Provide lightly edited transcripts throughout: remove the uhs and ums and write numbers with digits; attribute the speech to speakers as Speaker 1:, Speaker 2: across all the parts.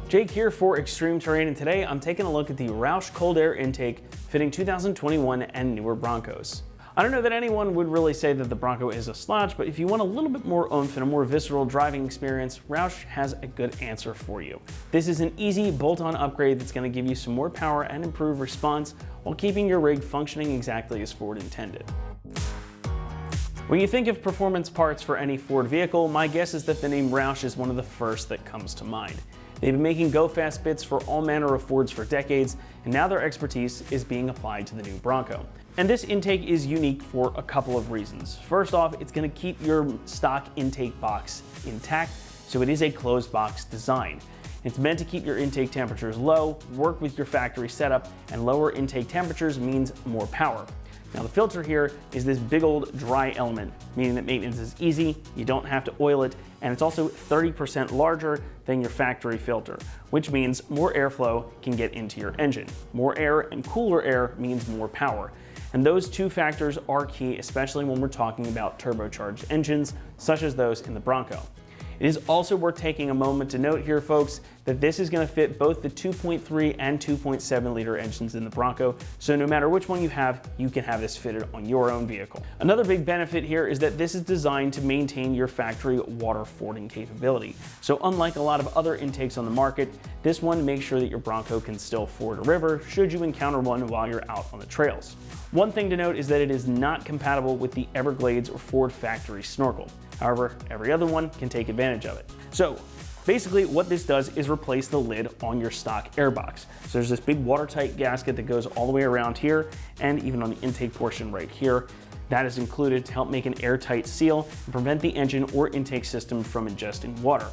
Speaker 1: Jake here for Extreme Terrain, and today I'm taking a look at the Roush Cold Air Intake fitting 2021 and newer Broncos. I don't know that anyone would really say that the Bronco is a slouch, but if you want a little bit more oomph and a more visceral driving experience, Roush has a good answer for you. This is an easy bolt-on upgrade that's going to give you some more power and improved response while keeping your rig functioning exactly as Ford intended. When you think of performance parts for any Ford vehicle, my guess is that the name Roush is one of the first that comes to mind. They've been making go-fast bits for all manner of Fords for decades, and now their expertise is being applied to the new Bronco. And this intake is unique for a couple of reasons. First off, it's going to keep your stock intake box intact, so it is a closed box design. It's meant to keep your intake temperatures low, work with your factory setup, and lower intake temperatures means more power. Now the filter here is this big old dry element, meaning that maintenance is easy, you don't have to oil it, and it's also 30% larger than your factory filter, which means more airflow can get into your engine. More air and cooler air means more power. And those two factors are key, especially when we're talking about turbocharged engines, such as those in the Bronco. It is also worth taking a moment to note here, folks, that this is going to fit both the 2.3 and 2.7 liter engines in the Bronco, so no matter which one you can have this fitted on your own vehicle. Another big benefit here is that this is designed to maintain your factory water fording capability. So unlike a lot of other intakes on the market, this one makes sure that your Bronco can still ford a river should you encounter one while you're out on the trails. One thing to note is that it is not compatible with the Everglades or Ford factory snorkel. However, every other one can take advantage of it. So basically what this does is replace the lid on your stock airbox. So there's this big watertight gasket that goes all the way around here and even on the intake portion right here. That is included to help make an airtight seal and prevent the engine or intake system from ingesting water.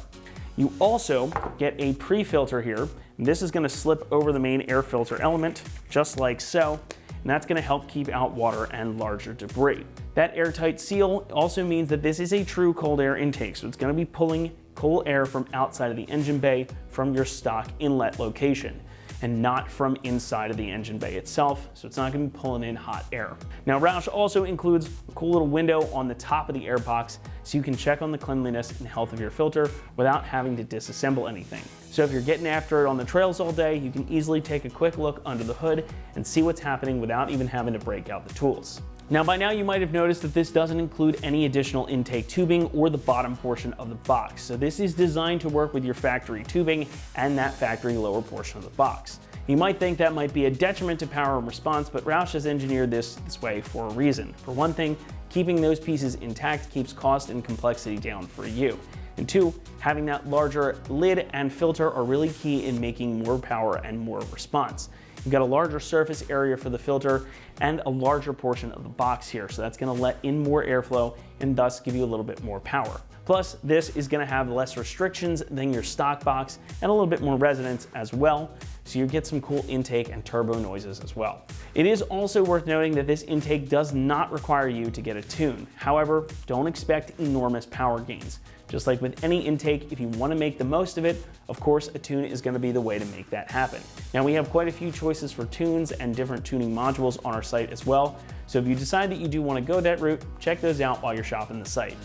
Speaker 1: You also get a pre-filter here. This is going to slip over the main air filter element, just like so. And that's going to help keep out water and larger debris. That airtight seal also means that this is a true cold air intake, so it's going to be pulling cold air from outside of the engine bay from your stock inlet location, and not from inside of the engine bay itself, so it's not going to be pulling in hot air. Now Roush also includes a cool little window on the top of the air box so you can check on the cleanliness and health of your filter without having to disassemble anything. So if you're getting after it on the trails all day, you can easily take a quick look under the hood and see what's happening without even having to break out the tools. Now by now you might have noticed that this doesn't include any additional intake tubing or the bottom portion of the box. So this is designed to work with your factory tubing and that factory lower portion of the box. You might think that might be a detriment to power and response, but Roush has engineered this way for a reason. For one thing, keeping those pieces intact keeps cost and complexity down for you. And two, having that larger lid and filter are really key in making more power and more response. You've got a larger surface area for the filter and a larger portion of the box here, so that's going to let in more airflow and thus give you a little bit more power. Plus, this is going to have less restrictions than your stock box and a little bit more resonance as well, so you get some cool intake and turbo noises as well. It is also worth noting that this intake does not require you to get a tune. However, don't expect enormous power gains. Just like with any intake, if you want to make the most of it, of course, a tune is going to be the way to make that happen. Now, we have quite a few choices for tunes and different tuning modules on our site as well, so if you decide that you do want to go that route, check those out while you're shopping the site.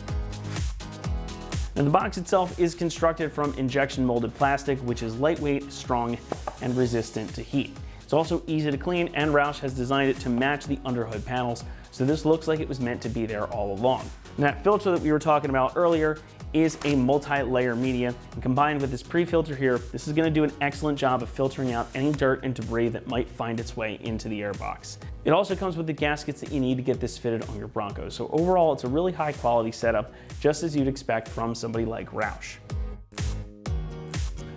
Speaker 1: Now, the box itself is constructed from injection molded plastic, which is lightweight, strong, and resistant to heat. It's also easy to clean, and Roush has designed it to match the underhood panels, so this looks like it was meant to be there all along. And that filter that we were talking about earlier is a multi-layer media, and combined with this pre-filter here, this is going to do an excellent job of filtering out any dirt and debris that might find its way into the airbox. It also comes with the gaskets that you need to get this fitted on your Bronco, so overall it's a really high quality setup, just as you'd expect from somebody like Roush.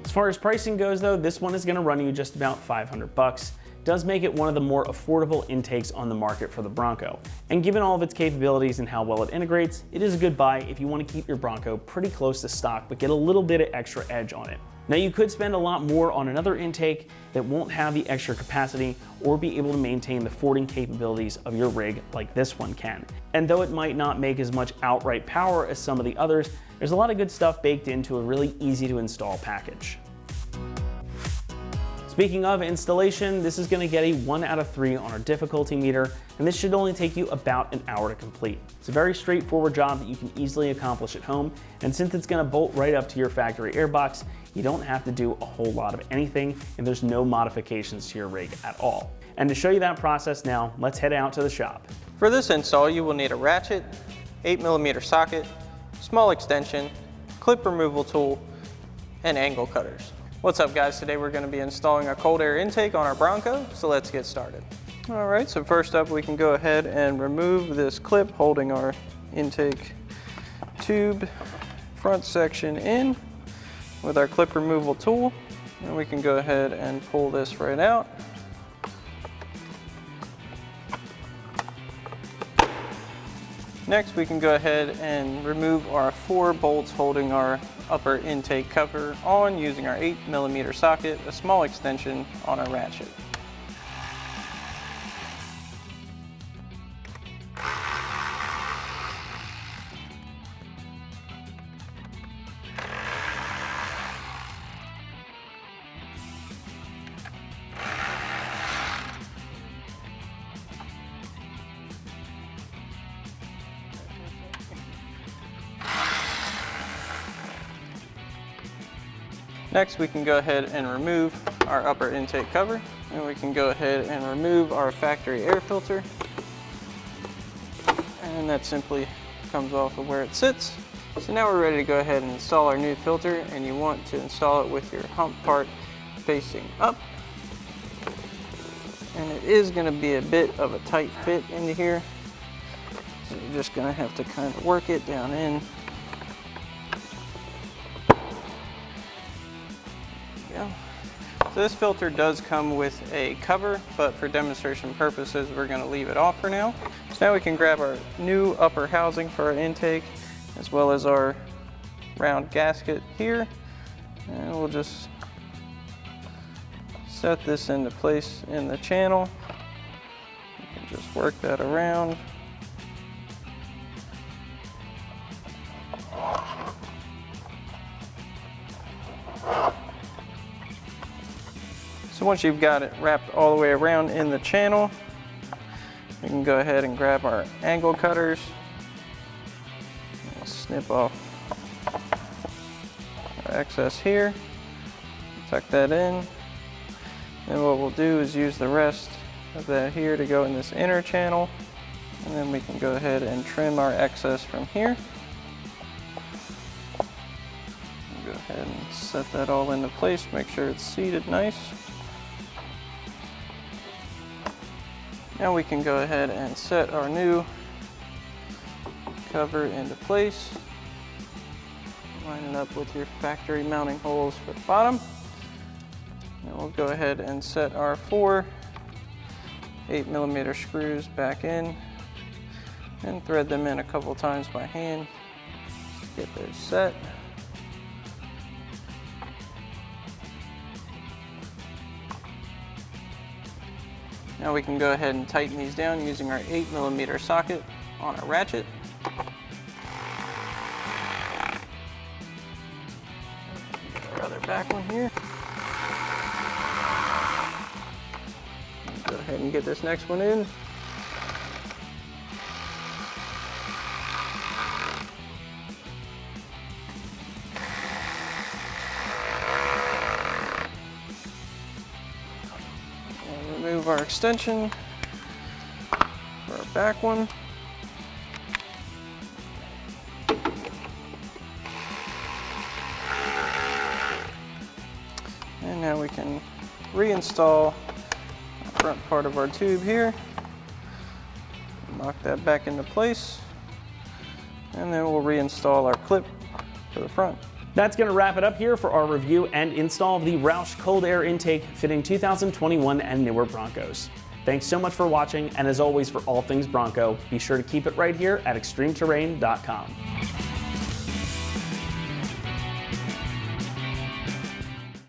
Speaker 1: As far as pricing goes though, this one is going to run you just about $500. Does make it one of the more affordable intakes on the market for the Bronco. And given all of its capabilities and how well it integrates, it is a good buy if you want to keep your Bronco pretty close to stock but get a little bit of extra edge on it. Now you could spend a lot more on another intake that won't have the extra capacity or be able to maintain the fording capabilities of your rig like this one can. And though it might not make as much outright power as some of the others, there's a lot of good stuff baked into a really easy to install package. As Speaking of installation, this is going to get a 1 out of 3 on our difficulty meter, and this should only take you about an hour to complete. It's a very straightforward job that you can easily accomplish at home, and since it's going to bolt right up to your factory airbox, you don't have to do a whole lot of anything, and there's no modifications to your rig at all. And to show you that process now, let's head out to the shop.
Speaker 2: For this install, you will need a ratchet, 8mm socket, small extension, clip removal tool, and angle cutters. What's up guys, today we're going to be installing a cold air intake on our Bronco, so let's get started. Alright, so first up we can go ahead and remove this clip holding our intake tube front section in with our clip removal tool, and we can go ahead and pull this right out. Next we can go ahead and remove our 4 bolts holding our upper intake cover on using our 8mm socket, a small extension on our ratchet. Next, we can go ahead and remove our upper intake cover, and we can go ahead and remove our factory air filter. And that simply comes off of where it sits. So now we're ready to go ahead and install our new filter, and you want to install it with your hump part facing up. And it is going to be a bit of a tight fit into here, so you're just going to have to kind of work it down in. So this filter does come with a cover, but for demonstration purposes, we're going to leave it off for now. So now we can grab our new upper housing for our intake, as well as our round gasket here, and we'll just set this into place in the channel. You can just work that around. So once you've got it wrapped all the way around in the channel, we can go ahead and grab our angle cutters. We'll snip off our excess here, tuck that in, and what we'll do is use the rest of that here to go in this inner channel, and then we can go ahead and trim our excess from here. Go ahead and set that all into place, make sure it's seated nice. Now we can go ahead and set our new cover into place. Line it up with your factory mounting holes for the bottom. And we'll go ahead and set our 4 8mm screws back in and thread them in a couple times by hand to get those set. Now we can go ahead and tighten these down using our 8mm socket on our ratchet. Our other back one here. Go ahead and get this next one in. Remove our extension for our back one. And now we can reinstall the front part of our tube here. Lock that back into place. And then we'll reinstall our clip for the front.
Speaker 1: That's going to wrap it up here for our review and install of the Roush Cold Air Intake fitting 2021 and newer Broncos. Thanks so much for watching, and as always, for all things Bronco, be sure to keep it right here at extremeterrain.com.